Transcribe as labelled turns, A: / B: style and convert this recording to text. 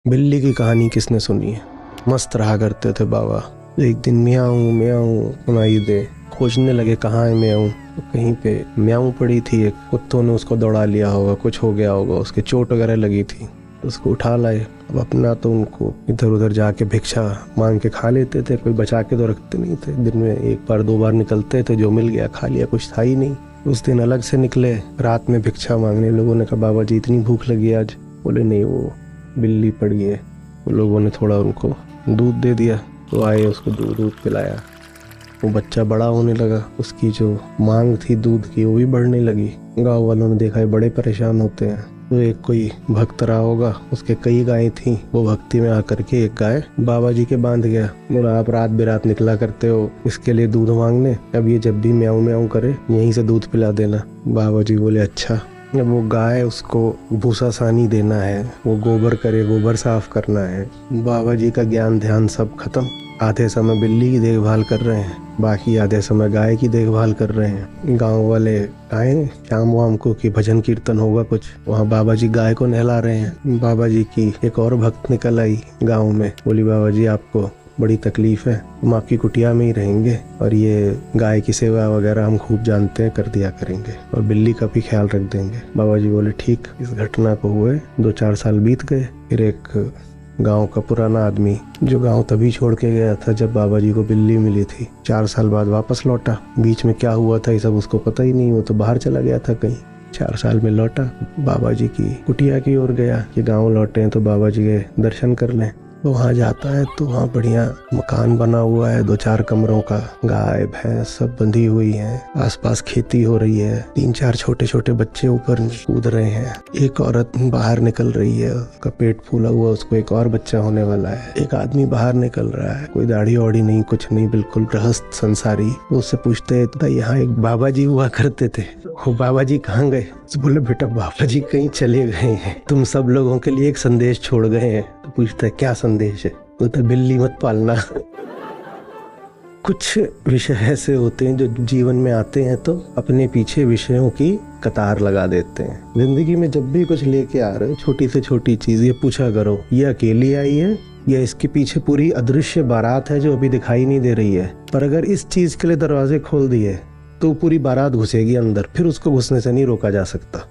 A: बिल्ली की कहानी किसने सुनी है। मस्त रहा करते थे बाबा। एक दिन म्याऊं म्याऊं सुनाई दे, खोजने लगे कहाँ है म्याऊं। तो कहीं पे म्याऊं पड़ी थी, एक कुत्तों ने उसको दौड़ा लिया होगा, कुछ हो गया होगा, उसके चोट वगैरह लगी थी, उसको उठा लाए। अब अपना तो उनको इधर उधर जाके भिक्षा मांग के खा लेते थे, कोई बचा के तो रखते नहीं थे। दिन में एक बार दो बार निकलते थे, जो मिल गया खा लिया, कुछ था ही नहीं। उस दिन अलग से निकले, रात में भिक्षा मांगने। लोगों ने कहा बाबा जी इतनी भूख लगी आज। बोले नहीं, वो बिल्ली पड़ी है। वो लोगों ने थोड़ा उनको दूध दे दिया, तो आए, उसको दूध पिलाया। वो बच्चा बड़ा होने लगा, उसकी जो मांग थी दूध की वो भी बढ़ने लगी। गांव वालों ने देखा है बड़े परेशान होते हैं, तो एक कोई भक्त रहा होगा, उसके कई गायें थी। वो भक्ति में आकर के एक गाय बाबा जी के बांध गया। बोला आप रात बेरात निकला करते हो इसके लिए दूध मांगने, अब ये जब भी म्याऊं म्याऊं करे यहीं से दूध पिला देना। बाबा जी बोले अच्छा। अब वो गाय, उसको भूसा सानी देना है, वो गोबर करे, गोबर साफ करना है। बाबा जी का ज्ञान ध्यान सब खत्म। आधे समय बिल्ली की देखभाल कर रहे हैं, बाकी आधे समय गाय की देखभाल कर रहे हैं। गांव वाले आए शाम वाम को कि भजन कीर्तन होगा कुछ, वहाँ बाबा जी गाय को नहला रहे हैं। बाबा जी की एक और भक्त निकल आई गाँव में। बोली बाबा जी आपको बड़ी तकलीफ है, हम आपकी कुटिया में ही रहेंगे और ये गाय की सेवा वगैरह हम खूब जानते हैं, कर दिया करेंगे और बिल्ली का भी ख्याल रख देंगे। बाबा जी बोले ठीक। इस घटना को हुए 2-4 साल बीत गए। फिर एक गांव का पुराना आदमी, जो गांव तभी छोड़ के गया था जब बाबा जी को बिल्ली मिली थी, 4 साल बाद वापस लौटा। बीच में क्या हुआ था ये सब उसको पता ही नहीं, वो तो बाहर चला गया था कहीं। 4 साल में लौटा, बाबा जी की कुटिया की ओर गया कि गाँव लौटे हैं तो बाबा जी के दर्शन कर लें। तो वहाँ जाता है तो वहाँ बढ़िया मकान बना हुआ है, 2-4 कमरों का, गाय भैंस सब बंधी हुई हैं, आसपास खेती हो रही है, 3-4 छोटे छोटे बच्चे ऊपर कूद रहे हैं। एक औरत बाहर निकल रही है, उसका पेट फूला हुआ, उसको एक और बच्चा होने वाला है। एक आदमी बाहर निकल रहा है, कोई दाढ़ी वाड़ी नहीं, कुछ नहीं, बिल्कुल गृहस्थ संसारी। उससे पूछते हैं यहाँ एक बाबा जी हुआ करते थे, वो बाबा जी कहाँ गए? बोले बेटा बाबा जी कहीं चले गए हैं, तुम सब लोगों के लिए एक संदेश छोड़ गए हैं। तो पूछता है क्या संदेश है? तो बिल्ली मत पालना। कुछ विषय ऐसे होते हैं जो जीवन में आते हैं तो अपने पीछे विषयों की कतार लगा देते हैं। जिंदगी में जब भी कुछ लेके आ रहे हो, छोटी से छोटी चीज, ये पूछा करो ये अकेली आई है या इसके पीछे पूरी अदृश्य बारात है जो अभी दिखाई नहीं दे रही है। पर अगर इस चीज के लिए दरवाजे खोल दिए तो पूरी बारात घुसेगी अंदर, फिर उसको घुसने से नहीं रोका जा सकता।